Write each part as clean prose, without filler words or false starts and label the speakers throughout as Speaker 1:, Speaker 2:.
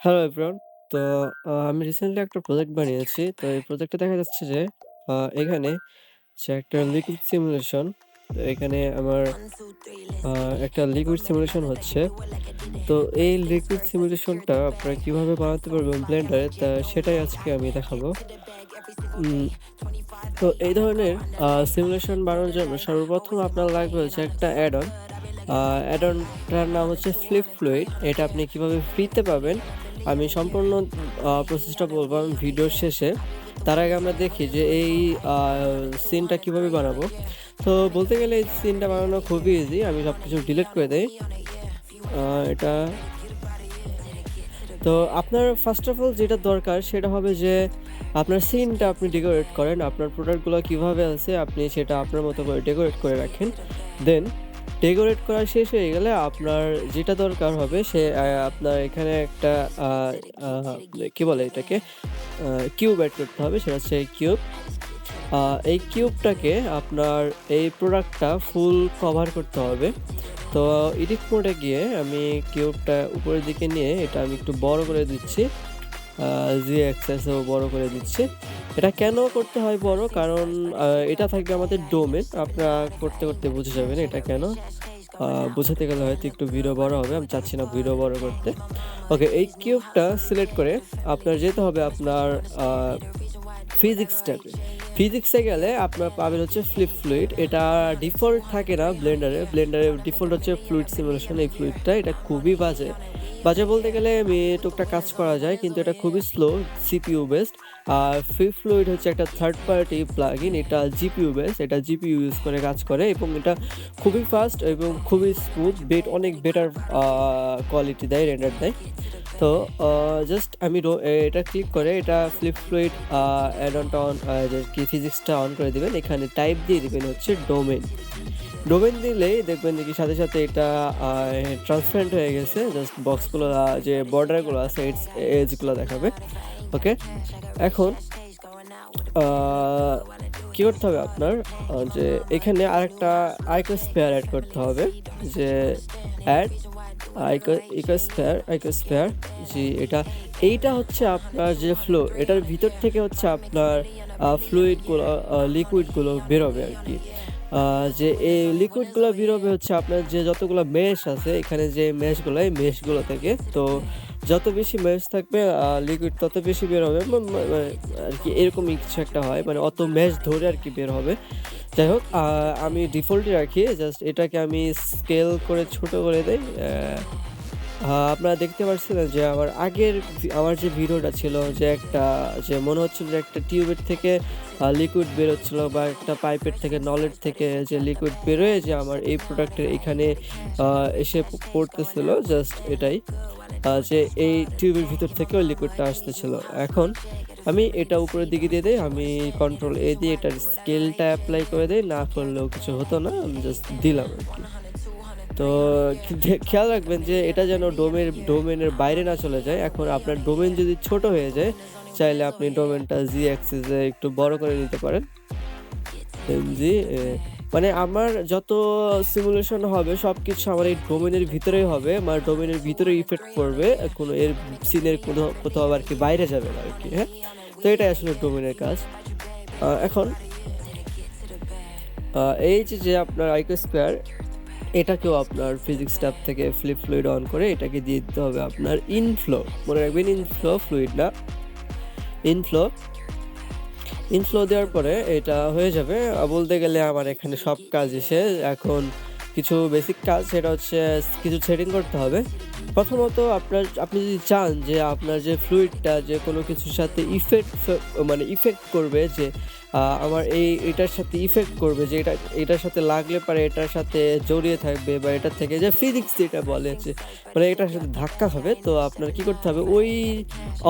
Speaker 1: Hello everyone. তো আমি recently একটা প্রজেক্ট বানিয়েছি। তো এই প্রজেক্টে দেখা যাচ্ছে যে আ এখানে যে একটা লিকুইড সিমুলেশন। তো এখানে আমার আ একটা লিকুইড সিমুলেশন হচ্ছে। তো এই লিকুইড সিমুলেশনটা আপনারা কিভাবে বানাতে পারবেন ব্লেন্ডারে সেটাই আজকে আমি দেখাবো। উম তো এই ধরনের সিমুলেশন বানানোর জন্য সর্বপ্রথম আপনার লাগবে হচ্ছে একটা অ্যাড অন। আ অ্যাড অনটার নাম হচ্ছে ফ্লিপ ফ্লুইড। এটা আপনি কিভাবে ফ্রিতে পাবেন, আমি সম্পূর্ণ প্রসেসটা বলবো আমি ভিডিওর শেষে। তার আগে আমরা দেখি যে এই আ সিনটা কিভাবে বানাবো। তো বলতে গেলে এই সিনটা বানানো খুবই ইজি। আমি সবকিছু ডিলিট করে দেই। এটা তো আপনার ফার্স্ট অফ অল যেটা দরকার সেটা হবে যে আপনার সিনটা আপনি ডেকোরেট করেন। আপনার প্রোডাক্টগুলো কিভাবে আছে আপনি সেটা আপনার মতো করে ডেকোরেট করে রাখেন। দেন ডেকোরেট করা শেষ হয়ে গেলে আপনার যেটা দরকার হবে আপনার এখানে একটা আ আ কি বলে এটাকে? আ কিউব এড করতে হবে। সেটা হচ্ছে কিউব। আ এই কিউবটাকে আপনার এই প্রোডাক্টটা ফুল কভার করতে হবে। তো এডিট মোডে গিয়ে আমি কিউবটা উপরের দিকে নিয়ে এটা আমি একটু বড় করে দিচ্ছি। আ Z অ্যাক্সেসেও বড় করে দিচ্ছি। এটা কেন করতে হয় বড়? কারণ এটা থাকবে আমাদের ডোমেন। আপনারা করতে বুঝে যাবেন এটা কেন। আ বোঝাতে গেলে হয়তো একটু ভিডিও বড় হবে। আমি চাচ্ছি না ভিডিও বড় করতে। ওকে, এই কিউবটা সিলেক্ট করে আপনার যেতে হবে আপনার আ ফিজিক্স ট্যাবে। ফিজিক্সে গেলে আপনার পাবেন হচ্ছে ফ্লিপ ফ্লুইড। এটা ডিফল্ট থাকে না ব্লেন্ডারে। ব্লেন্ডারে ডিফল্ট হচ্ছে ফ্লুইড সিমুলেশন এই ফ্লুইডটা। এটা খুবই বাজে। বাজে বলতে গেলে টুকটাক কাজ করা যায় কিন্তু এটা খুবই স্লো, সিপিইউ বেসড। আর ফ্লিপ ফ্লুইড হচ্ছে একটা থার্ড পার্টি প্লাগইন। এটা জিপিইউ বেসড। এটা জিপিইউ ইউজ করে কাজ করে এবং এটা খুবই ফাস্ট এবং খুবই স্মুথ, অনেক বেটার কোয়ালিটি দেয়, রেন্ডার দেয়। তো জাস্ট আমি এটা ক্লিক করে এটা ফ্লিপ ফ্লুইড অ্যাড অনটা যে কি ফিজিক্সটা অন করে দিবেন। এখানে টাইপ দিয়ে দিবেন হচ্ছে ডোমেইন। ডোমেইন দিলেই দেখবেন যে কি সাথে, সাথে এটা ট্রান্সপারেন্ট হয়ে গেছে। জাস্ট বক্সগুলো যে বর্ডারগুলো আছে এজগুলো দেখাবে। ওকে? এখন আ কি করতে হবে আপনার যে এখানে আরেকটা এড করতে হবে যে এড icosphere জি এইটা হচ্ছে আপনার যে ফ্লো এটার ভিতর থেকে হচ্ছে আপনার ফ্লুইড গুলো লিকুইড গুলো বেরোবে আরকি। যে এই লিকুইড গুলো বেরোবে হচ্ছে আপনার যে যতগুলো মেশ আছে এখানে যে মেশগুলো এই মেশগুলো থেকে। তো যত বেশি মেশ থাকবে লিকুইড তত বেশি বের হবে। আরকি এরকমই কিছু একটা হয়। মানে অত মেশ ধরে আরকি বের হবে। যাই হোক আমি ডিফল্টই রাখি। জাস্ট এটাকে আমি স্কেল করে ছোট করে দেই। আপনারা দেখতে পাচ্ছিলেন যে আমার যে ভিডিওটা ছিল যে যে মনে হচ্ছিল যে একটা টিউবের থেকে লিকুইড বেরোচ্ছিল বা একটা পাইপের থেকে নলের থেকে যে লিকুইড বেরোয় যে আমার এই প্রোডাক্টের এখানে আ এসে পড়তেছিল জাস্ট এটাই। যে এই টিউবের ভিতর থেকে ওই লিকুইডটা আসতেছিল। এখন আমি এটা উপরের দিকে দিয়ে দেই। আমি কন্ট্রোল A দিয়ে এটার স্কেলটা এপ্লাই করে দেই। না করলেও কিছু হতো না। আমি জাস্ট দিলাম আরকি। তো খেয়াল রাখবেন যে এটা যেন ডোমেইনের বাইরে না চলে যায়। এখন আপনার ডোমেইন যদি ছোট হয়ে যায়, চাইলে আপনি ডোমেইনটা Z অ্যাক্সিস এ একটু বড় করে নিতে পারেন। জি, মানে আমার যত সিমুলেশন হবে সবকিছু আমার এই ডোমেইনের ভিতরেই হবে। আমার ডোমেইনের ভিতরে ইফেক্ট পড়বে। কোনো এর সিনের কোথাও আরকি বাইরে যাবে না আরকি, হ্যাঁ? তো এটাই আসলে ডোমেইনের কাজ। এখন এই যে আপনার icosphere এটাকেও আপনার ফিজিক্স ট্যাব থেকে ফ্লিপ ফ্লুইড অন করে এটাকে দিয়ে দিতে হবে আপনার ইনফ্লো। মনে রাখবেন ইনফ্লো, ফ্লুইড না। ইনফ্লো, ইনফ্লো দেওয়ার পরে এটা হয়ে যাবে। বলতে গেলে আমার এখানে সব কাজ শেষ। এখন কিছু বেসিক কাজ সেটা হচ্ছে কিছু সেটিং করতে হবে। প্রথমত আপনি যদি চান যে আপনার যে ফ্লুইডটা যে কোনো কিছুর সাথে ইফেক্ট করবে যে আমার এটার সাথে ইফেক্ট করবে যে এটার সাথে লাগলে পরে এটার সাথে জড়িয়ে থাকবে বা এটার থেকে যে ফিজিক্স যেটা বলে যে মানে এটার সাথে ধাক্কা খাবে। তো আপনার কি করতে হবে ওই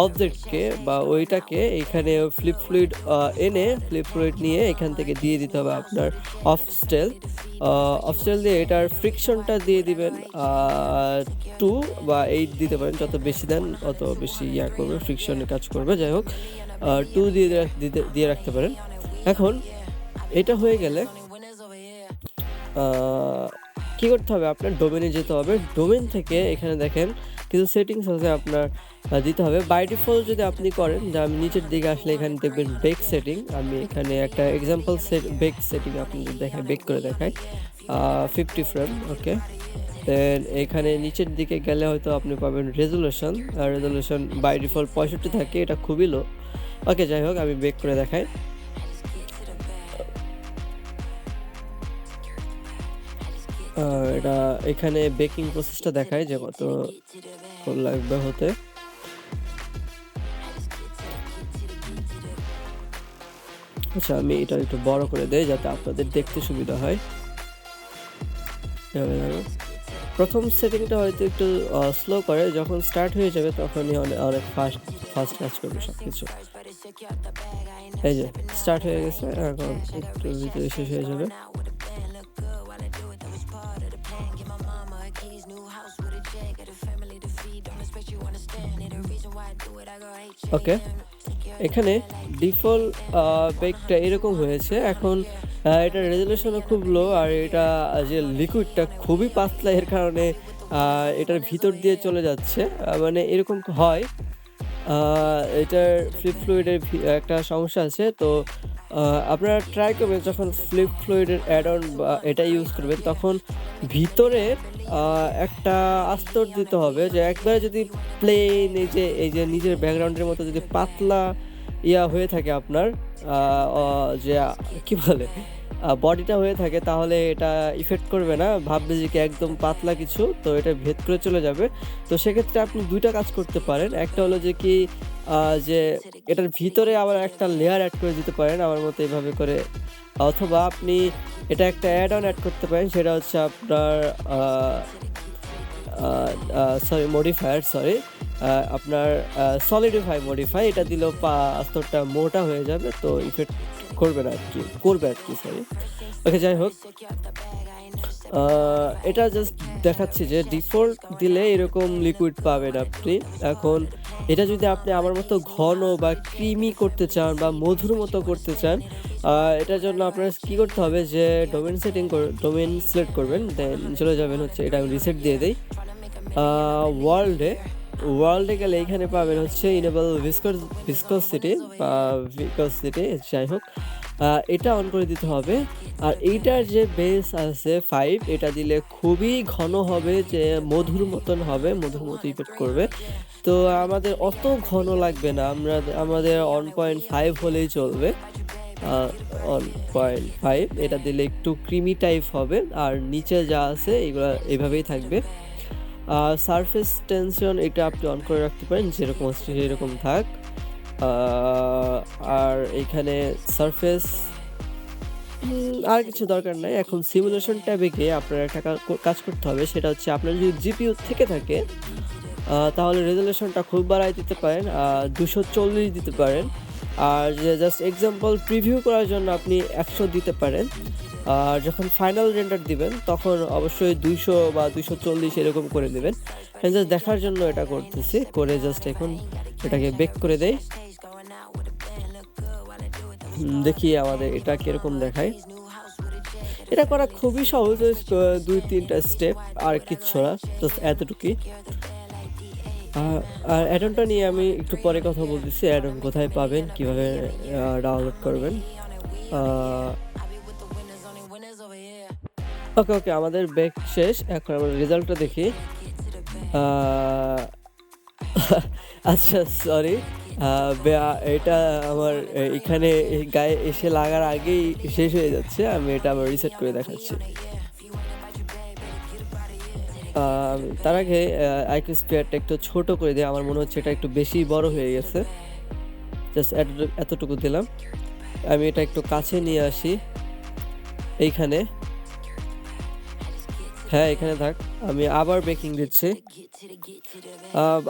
Speaker 1: অবজেক্টকে বা ওইটাকে এখানে ফ্লিপ ফ্লুইড নিয়ে এখান থেকে দিয়ে দিতে হবে আপনার অফস্টেল। অফস্টেল দিয়ে এটার ফ্রিকশনটা দিয়ে দিবেন 2 বা 8 দিতে পারেন। যত বেশি দেন অত বেশি করবে, ফ্রিকশনে কাজ করবে। যাই হোক 2 দিয়ে রাখতে পারেন। এখন এটা হয়ে গেলে আ কি করতে হবে আপনার ডোমেইনে যেতে হবে। ডোমেইন থেকে এখানে দেখেন কিছু সেটিংস আছে আপনার দিতে হবে। বাই ডিফল্ট যদি আপনি করেন, যে আমি নিচের দিকে আসলে এখানে দেখবেন বেক সেটিং, আমি এখানে একটা এক্সাম্পল বেক সেটিং আপনাদের দেখাই, বেক করে দেখাই 50 ফ্রেম। ওকে, দেন এখানে নিচের দিকে গেলে হয়তো আপনি পাবেন রেজুলেশন। রেজুলেশন বাই ডিফল্ট 65 থাকে, এটা খুবই লো। ওকে, যাই হোক আমি বেক করে দেখাই। এটা এখানে বেকিং প্রসেসটা দেখায় যে কত লাগবে হতে। আচ্ছা, আমি এটা একটু বড় করে দেই যাতে আপনাদের দেখতে সুবিধা হয়। প্রথম সেটিংটা হয়তো একটু স্লো করে, যখন স্টার্ট হয়ে যাবে তখনই অনেক ফাস্ট কাজ করবে সবকিছু। এই যে স্টার্ট হয়ে গেছে, এখন একটু ভিতরে শেষ হয়ে যাবে। ওকে, এখানে ডিফল্ট বেকটা এরকম হয়েছে। এখন এটার রেজুলেশনও খুব লো, আর এটা যে লিকুইডটা খুবই পাতলা, এর কারণে এটার ভিতর দিয়ে চলে যাচ্ছে। মানে এরকম হয়, এটার ফ্লিপ ফ্লুইডের একটা সমস্যা আছে। তো আপনারা ট্রাই করবেন যখন ফ্লিপ ফ্লুইডের অ্যাড অন বা এটা ইউজ করবেন, তখন ভিতরে একটা আস্তর দিতে হবে, যে একবারে যদি প্লেন এই যে নিজের ব্যাকগ্রাউন্ডের মতো যদি পাতলা হয়ে থাকে আপনার, যে কি বলে বডিটা হয়ে থাকে, তাহলে এটা ইফেক্ট করবে না, ভাববে যে কি একদম পাতলা কিছু, তো এটা ভেদ করে চলে যাবে। তো সেক্ষেত্রে আপনি দুইটা কাজ করতে পারেন। একটা হলো যে কি যে এটার ভিতরে আবার একটা লেয়ার অ্যাড করে দিতে পারেন আমার মতো এইভাবে করে, অথবা আপনি এটা একটা অ্যাড অন অ্যাড করতে পারেন, সেটা হচ্ছে আপনার আপনার সলিডিফাই মডিফাই, এটা দিলেও আস্তরটা মোটা হয়ে যাবে, তো ইফেক্ট করবে আর কি সরি। ওকে, যাই হোক, এটা জাস্ট দেখাচ্ছি যে ডিফল্ট দিলে এরকম লিকুইড পাবেন আপনি। এখন এটা যদি আপনি আমার মতো ঘন বা ক্রিমি করতে চান বা মধুর মতো করতে চান, এটার জন্য আপনার কী করতে হবে, যে ডোমেন সিলেক্ট করবেন, দেন চলে যাবেন হচ্ছে, এটা আমি রিসেট দিয়ে দিই। ওয়ার্ল্ডে গেলে এখানে পাবেন হচ্ছে ইনেবল ভিসকসিটি, যাই হোক এটা অন করে দিতে হবে। আর এইটার যে বেস আছে 5, এটা দিলে খুবই ঘন হবে, যে মধুর মতো ইফেক্ট করবে। তো আমাদের অত ঘন লাগবে না, আমাদের 1.5 হলেই চলবে। 1.5 এটা দিলে একটু ক্রিমি টাইপ হবে, আর নিচে যা আছে এগুলো এভাবেই থাকবে। সারফেস টেনশন এটা আপনি অন করে রাখতে পারেন, যেরকম আছে সেরকম থাক। আর এখানে সারফেস আর কিছু দরকার নাই। এখন সিমুলেশন ট্যাবে গিয়ে আপনার একটা কাজ করতে হবে, সেটা হচ্ছে আপনার যদি জিপিইউ থেকে থাকে তাহলে রেজুলেশনটা খুব বাড়ায় দিতে পারেন, 240 দিতে পারেন। আর যে জাস্ট এক্সাম্পল প্রিভিউ করার জন্য আপনি 100 দিতে পারেন। আর যখন ফাইনাল রেন্ডার দিবেন তখন অবশ্যই 200 বা 240 এরকম করে নেবেন। জাস্ট দেখার জন্য এটা করতেছি, করে জাস্ট এখন এটাকে বেক করে দেই, দেখি আমাদের এটা কিরকম দেখায়। এটা করা খুবই সহজ, 2-3টা স্টেপ, আর কিচ্ছু না, জাস্ট এতটুকুই। আর অ্যাডনটা নিয়ে আমি একটু পরে কথা বলতেছি, অ্যাডন কোথায় পাবেন, কিভাবে ডাউনলোড করবেন। ওকে, আমাদের বেক শেষ, এখন আমরা রেজাল্টটা দেখি। আচ্ছা, সরি, এটা আমার এখানে গায়ে এসে লাগার আগেই শেষ হয়ে যাচ্ছে, আমি এটা আবার রিসেট করে দেখাচ্ছি। তার আগে আইকিউ স্পেয়ারটা একটু ছোট করে দিয়ে, আমার মনে হচ্ছে এটা একটু বেশি বড় হয়ে গেছে, জাস্ট এতটুকু দিলাম। আমি এটা একটু কাছে নিয়ে আসি, এইখানে, হ্যাঁ এখানে থাক, আমি আবার বেকিং দিচ্ছি।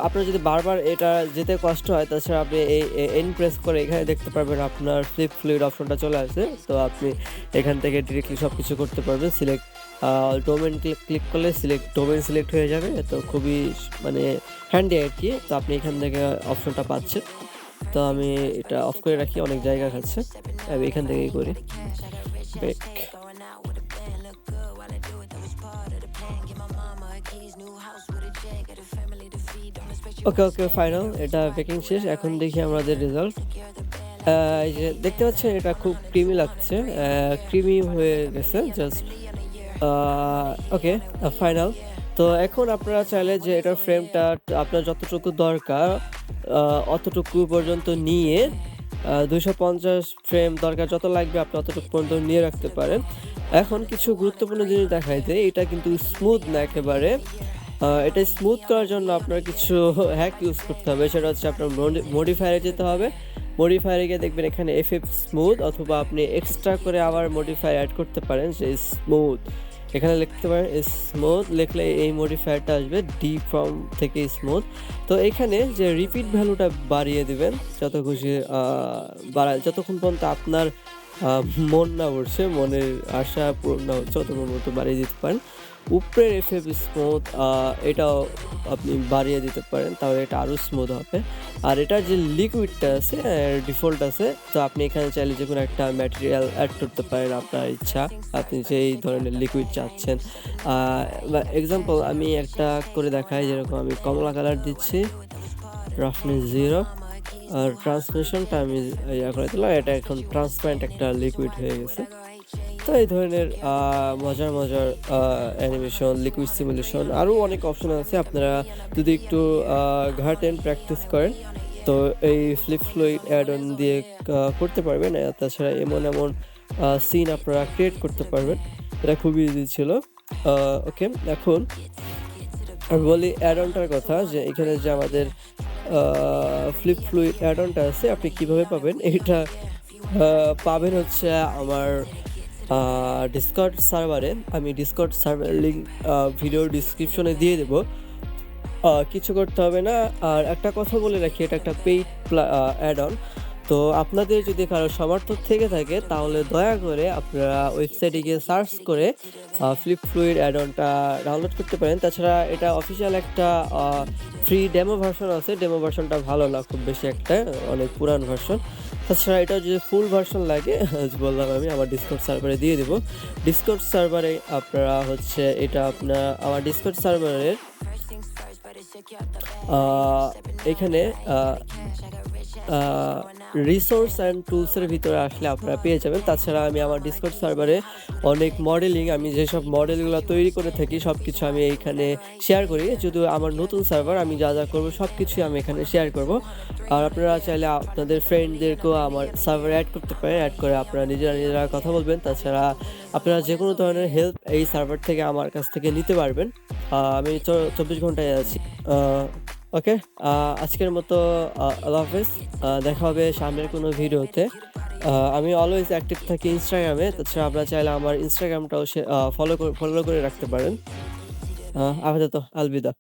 Speaker 1: আপনার যদি বারবার এটা যেতে কষ্ট হয়, তাছাড়া আপনি এই এন প্রেস করে এখানে দেখতে পারবেন আপনার ফ্লিপ ফ্লুইড অপশনটা চলে আসে, তো আপনি এখান থেকে ডিরেক্টলি সব কিছু করতে পারবেন। সিলেক্ট ডোমেন ক্লিক করলে ডোমেন সিলেক্ট হয়ে যাবে, তো খুবই মানে হ্যান্ডি আর কি। তো আপনি এখান থেকে অপশনটা পাচ্ছেন, তো আমি এটা অফ করে রাখি, অনেক জায়গা খাচ্ছে, আমি এখান থেকেই করি বেক। ওকে, ফাইনাল। এটা বেকিং শেষ। এখন দেখি আমাদের রেজাল্ট। এই যে দেখতে পাচ্ছেন এটা খুব ক্রিমি লাগছে। ক্রিমি হয়ে গেছে জাস্ট। আ ওকে, ফাইনাল। তো এখন আপনারা চাইলে যে এটার ফ্রেমটা আপনার যতটুকু দরকার আ অতটুকু পর্যন্ত নিয়ে ২৫০ ফ্রেম দরকার যত লাগবে আপনি অতটুকু পর্যন্ত নিয়ে রাখতে পারেন। এখন কিছু গুরুত্বপূর্ণ জিনিস দেখাই যে এটা কিন্তু স্মুথ না একেবারে। এটা স্মুথ করার জন্য আপনার কিছু হ্যাক ইউজ করতে হবে। সেটা হচ্ছে আপনার মডিফায়ার এ যেতে হবে। মডিফায়ার এ গিয়ে দেখবেন এখানে FF স্মুথ অথবা আপনি এক্সট্রা করে আবার মডিফায়ার এড করতে পারেন যে স্মুথ। এখানে লিখতে পারেন স্মুথ লিখলে এই মডিফায়ারটা আসবে ফ্রম থেকে স্মুথ। তো এখানে যে রিপিট ভ্যালুটা বাড়িয়ে দিবেন যত খুশি যতক্ষণ পর্যন্ত আপনার আ মন না ভরছে, মনের আশা পূরণ না হচ্ছে ততক্ষণ পর্যন্ত বাড়িয়ে দিতে পারেন। উপরের FF স্মুথ এটাও আপনি বাড়িয়ে দিতে পারেন তাহলে এটা আরও স্মুথ হবে। আর এটার যে লিকুইডটা আছে ডিফল্ট আছে, তো আপনি এখানে চাইলে যেকোনো একটা ম্যাটেরিয়াল এড করতে পারেন আপনার ইচ্ছা। আপনি যেই ধরনের লিকুইড চাচ্ছেন। আ বা এক্সাম্পল আমি একটা করে দেখাই যেরকম আমি কমলা কালার দিচ্ছি, রাফনেস 0 আর ট্রান্সমিশনটা আমি করে দিলাম। এটা এখন ট্রান্সপারেন্ট একটা লিকুইড হয়ে গেছে। তো এই ধরনের মজার অ্যানিমেশন, লিকুইড সিমুলেশন আরও অনেক অপশন আছে। আপনারা যদি একটু ঘাটেন, প্র্যাকটিস করেন তো এই ফ্লিপ ফ্লুইড অ্যাড অন দিয়ে করতে পারবেন। তাছাড়া এমন সিন আপনারা ক্রিয়েট করতে পারবেন। এটা খুবই ইজি ছিল। ওকে, এখন আমি বলি অ্যাড অনটার কথা যে এখানে যে আমাদের ফ্লিপ ফ্লুইড অ্যাড অনটা আছে আপনি কিভাবে পাবেন? এটা পাবেন হচ্ছে আমার ডিসকর্ড সার্ভারে। আমি ডিসকর্ড সার্ভারের লিঙ্ক ভিডিওর ডিসক্রিপশনে দিয়ে দেবো। কিছু করতে হবে না। আর একটা কথা বলে রাখি, এটা একটা পেইড অ্যাড অন। তো আপনাদের যদি কারো সামর্থ্য থেকে থাকে তাহলে দয়া করে আপনারা ওয়েবসাইটে গিয়ে সার্চ করে ফ্লিপ ফ্লুইড অ্যাড অনটা ডাউনলোড করতে পারেন। তাছাড়া এটা অফিসিয়াল একটা ফ্রি ডেমো ভার্সন আছে। ডেমো ভার্সনটা ভালো না খুব বেশি একটা, অনেক পুরান ভার্সন। তাছাড়া এটা যদি ফুল ভার্সন লাগে বললাম আমি আমার ডিসকর্ড সার্ভারে দিয়ে দেবো। ডিসকর্ড সার্ভারে আপনারা হচ্ছে এটা আপনার আমার ডিসকর্ড সার্ভারের আ এখানে রিসোর্স অ্যান্ড টুলসের ভিতরে আসলে আপনারা পেয়ে যাবেন। তাছাড়া আমি আমার ডিসকর্ড সার্ভারে অনেক মডেলিং, আমি যেসব মডেলগুলো তৈরি করে থাকি সবকিছু আমি এইখানে শেয়ার করি। যদিও আমার নতুন সার্ভার, আমি যা করব সবকিছুই আমি এখানে শেয়ার করব। আর আপনারা চাইলে আপনাদের ফ্রেন্ডদেরকেও আমার সার্ভারে অ্যাড করতে পারেন। অ্যাড করে আপনারা নিজেরা কথা বলবেন। তাছাড়া আপনারা যেকোনো ধরনের হেল্প এই সার্ভার থেকে আমার কাছ থেকে নিতে পারবেন। আমি 24 ঘন্টায় আছি। আ ওকে, আজকের মতো আল্লাহ হাফেজ। দেখা হবে সামনের কোনো ভিডিওতে। আমি অলওয়েজ অ্যাক্টিভ থাকি ইনস্টাগ্রামে। তাছাড়া আপনারা চাইলে আমার ইনস্টাগ্রামটাও ফলো করে রাখতে পারেন। আপাতত আলবিদা।